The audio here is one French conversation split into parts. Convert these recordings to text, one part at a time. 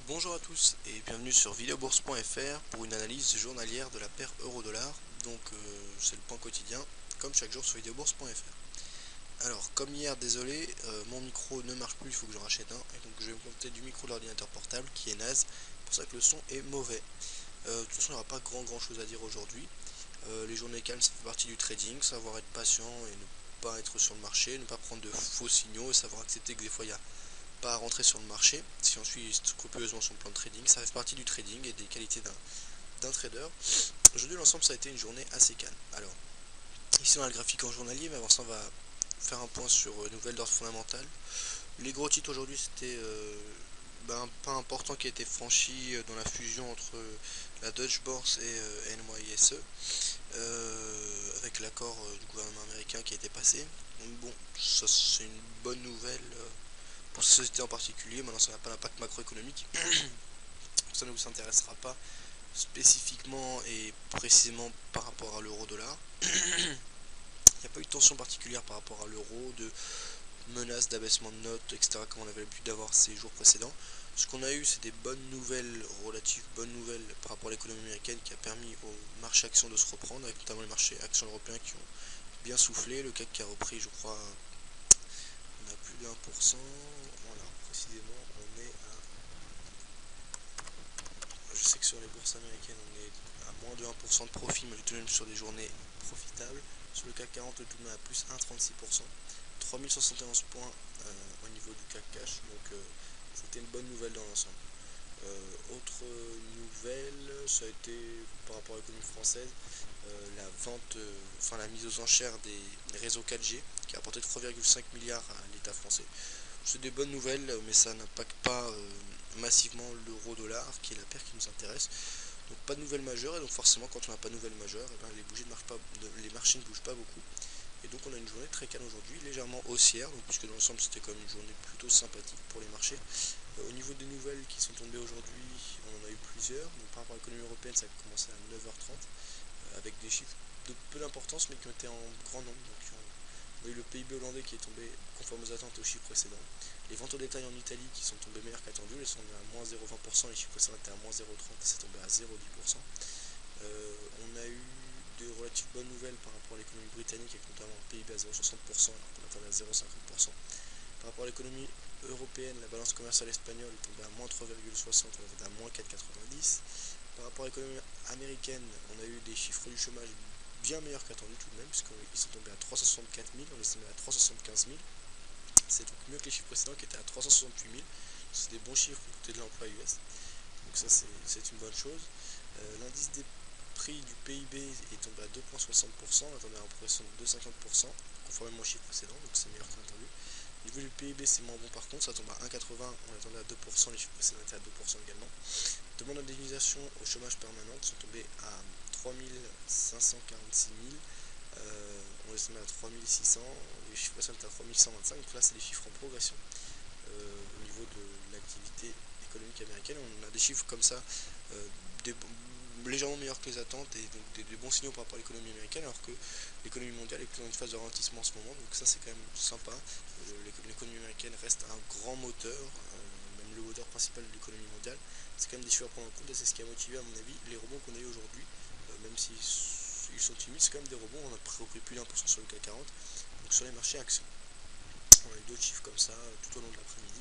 Bonjour à tous et bienvenue sur videobourse.fr pour une analyse journalière de la paire euro-dollar. Donc c'est le point quotidien, comme chaque jour sur videobourse.fr. Alors comme hier, désolé, mon micro ne marche plus, il faut que j'en rachète un. Et donc je vais me contenter du micro de l'ordinateur portable qui est naze, c'est pour ça que le son est mauvais. De toute façon il n'y aura pas grand chose à dire aujourd'hui. Les journées calmes ça fait partie du trading, savoir être patient et ne pas être sur le marché, ne pas prendre de faux signaux et savoir accepter que des fois il y a pas à rentrer sur le marché si on suit scrupuleusement son plan de trading. Ça fait partie du trading et des qualités d'un trader. Aujourd'hui, l'ensemble, ça a été une journée assez calme. Alors, ici on a le graphique en journalier, mais avant ça, on va faire un point sur nouvelles d'ordre fondamental. Les gros titres aujourd'hui, c'était un pas important qui a été franchi dans la fusion entre la Deutsche Börse et NYSE, avec l'accord du gouvernement américain qui a été passé. Donc bon, ça c'est une bonne nouvelle pour cette société en particulier. Maintenant, ça n'a pas d'impact macroéconomique, ça ne vous intéressera pas spécifiquement et précisément par rapport à l'euro-dollar. Il n'y a pas eu de tension particulière par rapport à l'euro, de menaces d'abaissement de notes, etc., comme on avait l'habitude d'avoir ces jours précédents. Ce qu'on a eu, c'est des bonnes nouvelles, relatives bonnes nouvelles par rapport à l'économie américaine qui a permis au marché actions de se reprendre, avec notamment les marchés actions européens qui ont bien soufflé. Le CAC qui a repris, je crois, on a plus d'1%. Voilà, précisément, on est à. Je sais que sur les bourses américaines, on est à moins de 1% de profit, mais tout de même sur des journées profitables. Sur le CAC 40, tout de même à plus 1,36%. 3071 points au niveau du CAC cash, donc c'était une bonne nouvelle dans l'ensemble. Autre nouvelle, ça a été par rapport à l'économie française, la vente, la mise aux enchères des réseaux 4G qui a apporté 3,5 milliards à l'État français. C'est des bonnes nouvelles, mais ça n'impacte pas massivement l'euro-dollar, qui est la paire qui nous intéresse. Donc pas de nouvelles majeures, et donc forcément quand on n'a pas de nouvelles majeures, les marchés ne bougent pas beaucoup. Et donc on a une journée très calme aujourd'hui, légèrement haussière, donc, puisque dans l'ensemble c'était quand même une journée plutôt sympathique pour les marchés. Au niveau des nouvelles qui sont tombées aujourd'hui, on en a eu plusieurs. Donc, par rapport à l'économie européenne, ça a commencé à 9h30, avec des chiffres de peu d'importance mais qui ont été en grand nombre. Donc, on a eu le PIB hollandais qui est tombé conforme aux attentes aux chiffres précédents. Les ventes au détail en Italie qui sont tombées meilleures qu'attendues, elles sont tombées à moins 0,20%, les chiffres précédents étaient à moins 0,30 et c'est tombé à 0,10%. On a eu de relatives bonnes nouvelles par rapport à l'économie britannique avec notamment le PIB à 0,60% alors qu'on attendait à 0,50%. Par rapport à l'économie européenne, la balance commerciale espagnole est tombée à moins 3,60, on attendait à moins 4,90. Par rapport à l'économie américaine, on a eu des chiffres du chômage bien meilleurs qu'attendu tout de même, puisqu'ils sont tombés à 364 000, on estimait à 375 000. C'est donc mieux que les chiffres précédents qui étaient à 368 000. C'est des bons chiffres du côté de l'emploi US. Donc ça c'est une bonne chose. L'indice des prix du PIB est tombé à 2,60%, on attendait une progression de 2,50%, conformément aux chiffres précédents, donc c'est meilleur qu'attendu. Au niveau du PIB, c'est moins bon par contre, ça tombe à 1,80, on attendait à 2%, les chiffres précédents étaient à 2% également. Demande d'indemnisation au chômage permanente sont tombés à 3 546 000, on estimait à 3 600, les chiffres précédents étaient à 3 125, donc là c'est des chiffres en progression au niveau de l'activité économique américaine. On a des chiffres comme ça, des, légèrement meilleurs que les attentes et donc des bons signaux par rapport à l'économie américaine, alors que l'économie mondiale est plutôt dans une phase de ralentissement en ce moment, donc ça c'est quand même sympa. L'économie américaine reste un grand moteur, même le moteur principal de l'économie mondiale. C'est quand même des chiffres à prendre en compte et c'est ce qui a motivé à mon avis les rebonds qu'on a eu aujourd'hui, même s'ils sont timides, c'est quand même des rebonds. On a repris plus d'1% sur le CAC 40, donc sur les marchés actions. On a eu d'autres chiffres comme ça tout au long de l'après-midi,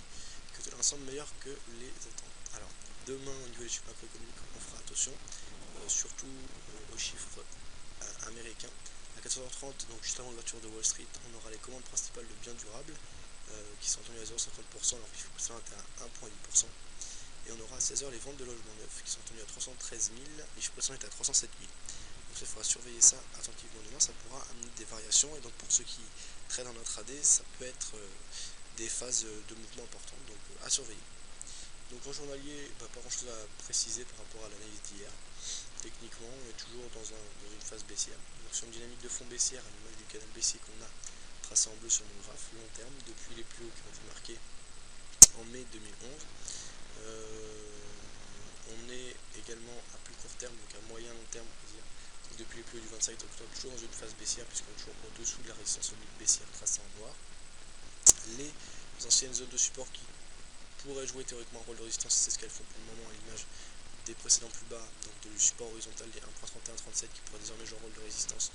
qui étaient dans l'ensemble meilleurs que les attentes. Alors, demain, au niveau des chiffres macroéconomiques, on fera attention, surtout aux chiffres américains. À 14h30, donc juste avant l'ouverture de Wall Street, on aura les commandes principales de biens durables qui sont tendues à 0,50%, alors que les chiffres précédents étaient à 1,8%. Et on aura à 16h les ventes de logements neufs qui sont tenues à 313 000, les chiffres précédents étaient à 307 000. Donc il faudra surveiller ça attentivement demain, ça pourra amener des variations, et donc pour ceux qui traitent en intraday, ça peut être des phases de mouvement importantes, donc à surveiller. Donc en journalier, pas grand chose à préciser par rapport à l'analyse d'hier. Techniquement, on est toujours dans une phase baissière. Donc sur une dynamique de fond baissière, à l'image du canal baissier qu'on a tracé en bleu sur mon graphe, long terme, depuis les plus hauts qui ont été marqués en mai 2011. On est également à plus court terme, donc à moyen long terme, on peut dire, donc depuis les plus hauts du 25 octobre, toujours dans une phase baissière, puisqu'on est toujours au-dessous de la résistance baissière tracée en noir. Les anciennes zones de support qui pourraient jouer théoriquement un rôle de résistance, c'est ce qu'elles font pour le moment à l'image des précédents plus bas, donc du support horizontal des 1.31-37 qui pourrait désormais jouer un rôle de résistance,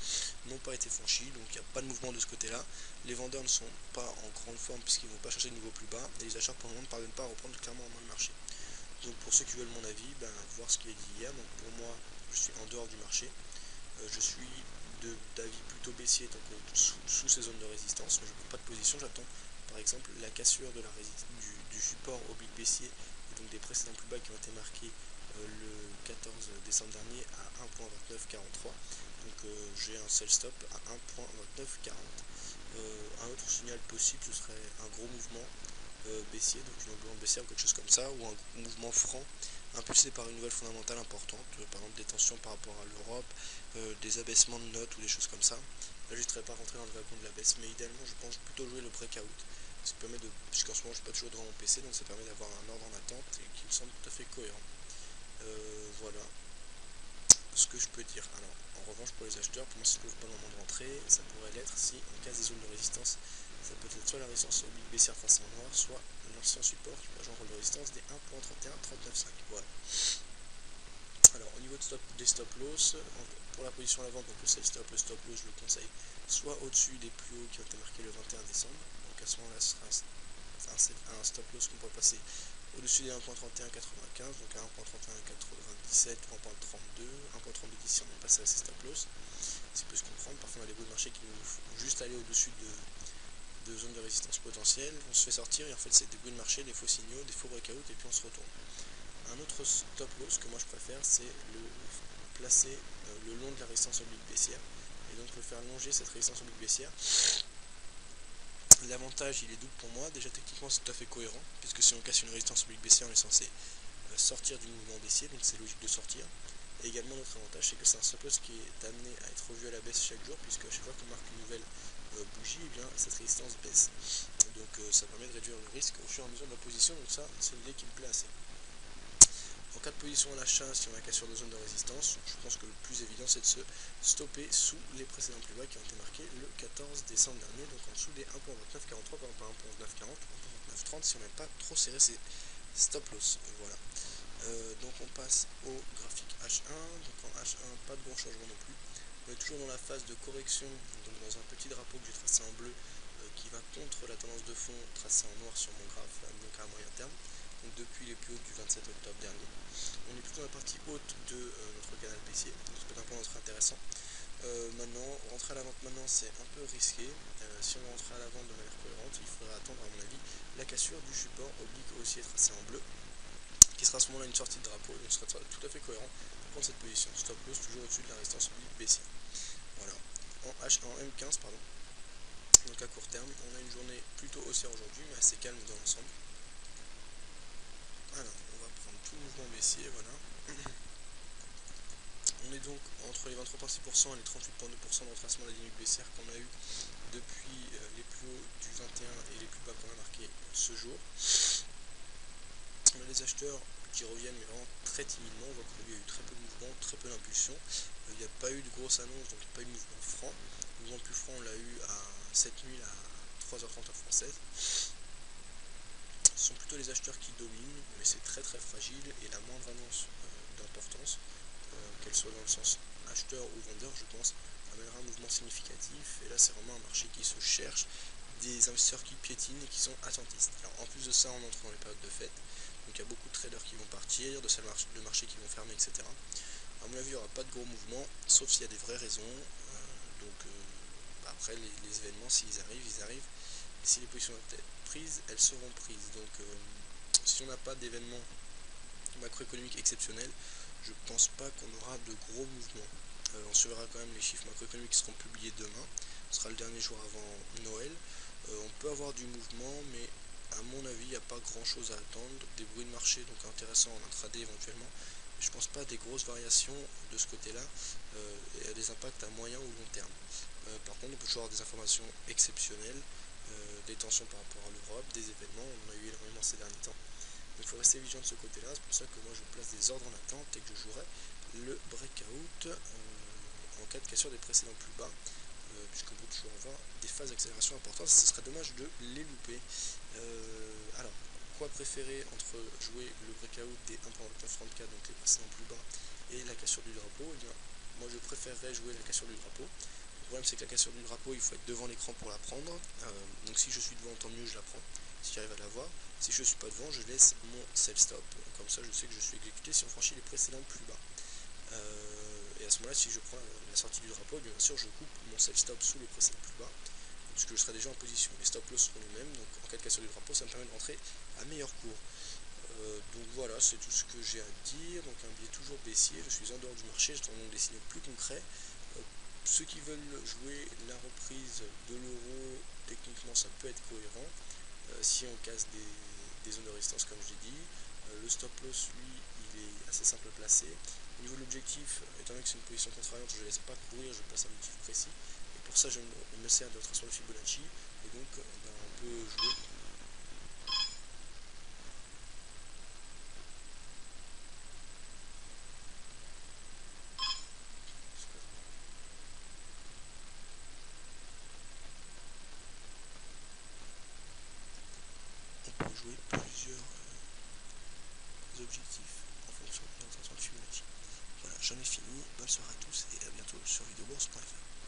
n'ont pas été franchis, donc il n'y a pas de mouvement de ce côté-là. Les vendeurs ne sont pas en grande forme puisqu'ils ne vont pas chercher de niveau plus bas, et les acheteurs pour le moment ne parviennent pas à reprendre clairement en main le marché. Donc pour ceux qui veulent mon avis, voir ce qui est dit hier, donc pour moi je suis en dehors du marché, je suis d'avis plutôt baissier tant que sous ces zones de résistance, mais je ne prends pas de position, j'attends par exemple la cassure de du support oblique baissier, et donc des précédents plus bas qui ont été marqués le 14 décembre dernier à 1.2943. Donc j'ai un sell stop à 1.2940. Un autre signal possible, ce serait un gros mouvement baissier, donc une ambiance baissière ou quelque chose comme ça, ou un mouvement franc impulsé par une nouvelle fondamentale importante, par exemple des tensions par rapport à l'Europe, des abaissements de notes ou des choses comme ça. Là je ne serais pas rentré dans le wagon de la baisse, mais idéalement je pense plutôt jouer le breakout, ce qui permet de, puisqu'en ce moment je suis pas toujours devant mon PC, donc ça permet d'avoir un ordre en attente et qui me semble tout à fait cohérent. Voilà ce que je peux dire. Alors en revanche pour les acheteurs, pour moi c'est toujours pas le moment de rentrer, ça pourrait l'être si en cas des zones de résistance, ça peut être soit la résistance oblique baissière tracée en noir, soit l'ancien support qui peut jouer un rôle de résistance des 1.31-39.5. Voilà. Alors au niveau des stop loss, pour la position à l'avant, donc le sell stop, le stop loss, je le conseille soit au-dessus des plus hauts qui ont été marqués le 21 décembre, donc à ce moment-là ce sera un stop loss qu'on pourrait passer au-dessus des 1.3195, donc à 1.3197, 1.32, 1.3210 si on est passé à ces stop loss. Ça peut se comprendre, parfois on a des bouts de marché qui nous font juste aller au-dessus de zones de résistance potentielle, on se fait sortir et en fait c'est des bruits de marché, des faux signaux, des faux breakouts et puis on se retourne. Un autre stop loss que moi je préfère, c'est le placer le long de la résistance oblique baissière et donc le faire longer cette résistance oblique baissière. L'avantage il est double pour moi, déjà techniquement c'est tout à fait cohérent puisque si on casse une résistance oblique baissière on est censé sortir du mouvement baissier, donc c'est logique de sortir. Et également notre avantage c'est que c'est un stop loss qui est amené à être revu à la baisse chaque jour puisque à chaque fois qu'on marque une nouvelle bougie, et bien cette résistance baisse. Donc ça permet de réduire le risque au fur et à mesure de la position, donc ça c'est une idée qui me plaît assez. En cas de position à l'achat, si on a cassure de zone de résistance, je pense que le plus évident c'est de se stopper sous les précédents plus bas qui ont été marqués le 14 décembre dernier, donc en dessous des 1.2943 par exemple à 1.2940 ou 1.2930 si on n'aime pas trop serrer ses stop loss. Voilà. Donc on passe au graphique H1, donc en H1 pas de gros changement non plus. On est toujours dans la phase de correction, donc dans un petit drapeau que j'ai tracé en bleu qui va contre la tendance de fond tracée en noir sur mon graphe, donc à moyen terme, donc depuis les plus hauts du 27 octobre dernier. On est plutôt dans la partie haute de notre canal baissier, donc ça peut être un point d'entrée intéressant. Maintenant, rentrer à la vente maintenant c'est un peu risqué. Si on veut rentrer à la vente de manière cohérente, il faudrait attendre à mon avis la cassure du support oblique haussier tracé en bleu, qui sera à ce moment-là une sortie de drapeau, donc ce sera tout à fait cohérent pour prendre cette position. Stop loss toujours au-dessus de la résistance oblique baissière. Voilà. En M15, pardon. Donc à court terme, on a une journée plutôt haussière aujourd'hui, mais assez calme dans l'ensemble. Alors, on va prendre tout le mouvement baissier, voilà. On est donc entre les 23,6% et les 38,2% de retracement de la dynamique baissière qu'on a eu depuis les plus hauts du 21 et les plus bas qu'on a marqué ce jour. On a les acheteurs qui reviennent mais vraiment très timidement, on voit qu'aujourd'hui il y a eu très peu de mouvement, très peu d'impulsion, il n'y a pas eu de grosse annonce, donc il n'y a pas eu de mouvement franc. Le mouvement le plus franc on l'a eu à cette nuit à 3h30 heure française. Ce sont plutôt les acheteurs qui dominent, mais c'est très très fragile et la moindre annonce d'importance, qu'elle soit dans le sens acheteur ou vendeur, je pense, amènera un mouvement significatif. Et là c'est vraiment un marché qui se cherche, des investisseurs qui piétinent et qui sont attentistes. Alors en plus de ça, on entre dans les périodes de fête, donc il y a beaucoup de traders qui vont partir, de marchés qui vont fermer, etc. À mon avis, il n'y aura pas de gros mouvements, sauf s'il y a des vraies raisons. Après, les événements, s'ils arrivent, ils arrivent. Et si les positions doivent être prises, elles seront prises. Donc si on n'a pas d'événements macroéconomiques exceptionnels, je ne pense pas qu'on aura de gros mouvements. On surveillera quand même les chiffres macroéconomiques qui seront publiés demain. Ce sera le dernier jour avant Noël. On peut avoir du mouvement, mais à mon avis, il n'y a pas grand chose à attendre. Des bruits de marché donc intéressants en intraday éventuellement. Mais je ne pense pas à des grosses variations de ce côté-là et à des impacts à moyen ou long terme. Par contre, on peut toujours avoir des informations exceptionnelles, des tensions par rapport à l'Europe, des événements. On en a eu énormément ces derniers temps. Donc il faut rester vigilant de ce côté-là. C'est pour ça que moi je place des ordres en attente et que je jouerai le breakout en cas de cassure des précédents plus bas, puisqu'on peut toujours avoir des phases d'accélération importantes. Ce serait dommage de les louper. Alors, pourquoi préférer entre jouer le breakout des 1.2934, donc les précédents plus bas, et la cassure du drapeau? Eh bien, moi je préférerais jouer la cassure du drapeau. Le problème c'est que la cassure du drapeau, il faut être devant l'écran pour la prendre. Donc si je suis devant, tant mieux, je la prends, si j'arrive à la voir. Si je ne suis pas devant, je laisse mon sell stop. Comme ça, je sais que je suis exécuté si on franchit les précédents plus bas. Et à ce moment-là, si je prends la sortie du drapeau, bien sûr, je coupe mon sell stop sous les précédents plus bas, puisque je serai déjà en position. Les stop loss seront les mêmes, donc en cas de cassure du drapeau, ça me permet de rentrer à meilleur cours. Donc voilà, c'est tout ce que j'ai à dire. Donc un biais toujours baissier, je suis en dehors du marché, j'attends donc des signaux plus concrets. Ceux qui veulent jouer la reprise de l'euro, techniquement ça peut être cohérent. Si on casse des zones de résistance comme j'ai dit, le stop loss lui il est assez simple à placer. Au niveau de l'objectif, étant donné que c'est une position contrariante, je ne laisse pas courir, je place un objectif précis. Et pour ça je me sers de la traçon de Fibonacci, et donc on peut jouer. On peut jouer plusieurs objectifs en fonction de la traçon de Fibonacci. Voilà, j'en ai fini, bonne soirée à tous et à bientôt sur videobourse.fr.